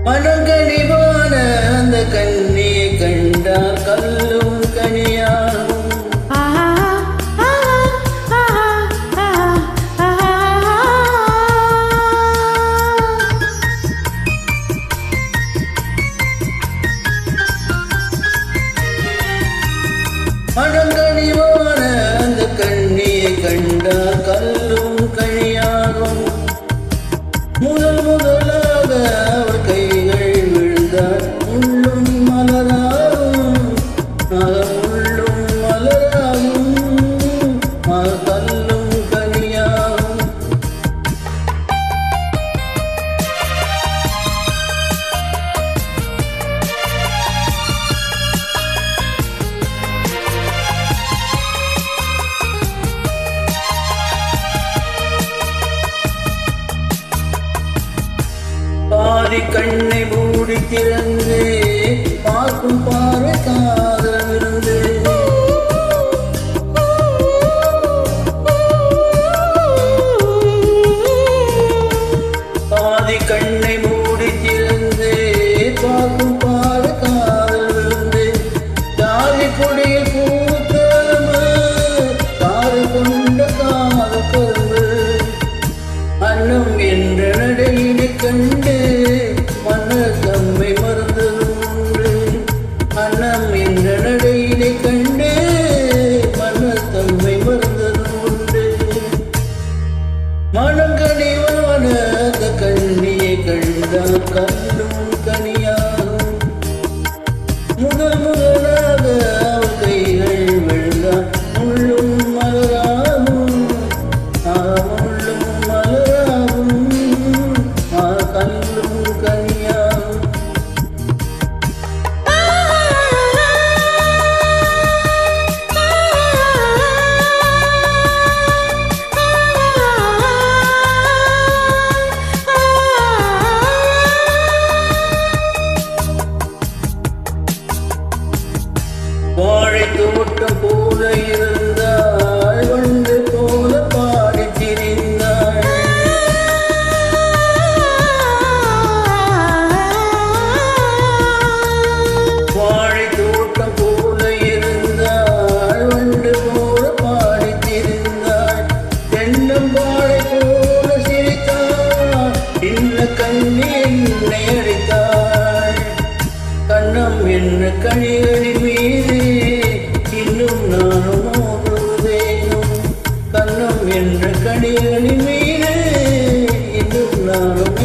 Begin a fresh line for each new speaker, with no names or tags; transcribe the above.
மனங்கனிவான அந்த கண்ணியை கண்டால் கல்லும் கனியாகும். மனங்கனிவான அந்த கண்ணியை கண்டால் கல்லும் கனியாகும். முதல் முதலாக அவர் கைகள் விழுந்தார் முள்ளும் மலராகும். முள்ளும் மலராகும் கல்லும் கனியாகும். பாதி கண்ணை மூடி திறந்து பார்க்கும் பார்வை காதலிருந்து பாதி கண்ணை மூடி திறந்து பார்க்கும் பார்வை காதலிருந்து ஜாதி கொடியில் பூத்தரம காது கொண்ட காது கரும்பு அன்னம் என்ற நடையினை கண்டு மன்னர் தம்மை மறந்ததுண்டு. அன்னம் என்ற நடையினை கண்டு மன்னர் தம்மை மறந்ததுண்டு. மனங்கனிவான அந்த கண்ணியை கண்டால் கல்லும் கனியாகும். முதல் முதலாக அவர் கைகள் விழுந்தால் முள்ளும் மலராகும். முள்ளும் மலராகும் கல்லும் கனியாகும். வாழை தோட்டம் போல இருந்தாள் வண்டு போல பாடி திரிந்தாள். வாழை தோட்டம் போல இருந்தாள் வண்டு போல பாடி திரிந்தாள். தென்னம் வாழை போல சிரித்தாள் இன்ன கண்ணி என்னை அடித்தாள். கண்ணம் என்ன கனிகளின் மீது இன்னும் நானும் மோதுவேனும். கண்ணம் என்ற கனிகளின் மீது இன்னும் நானும்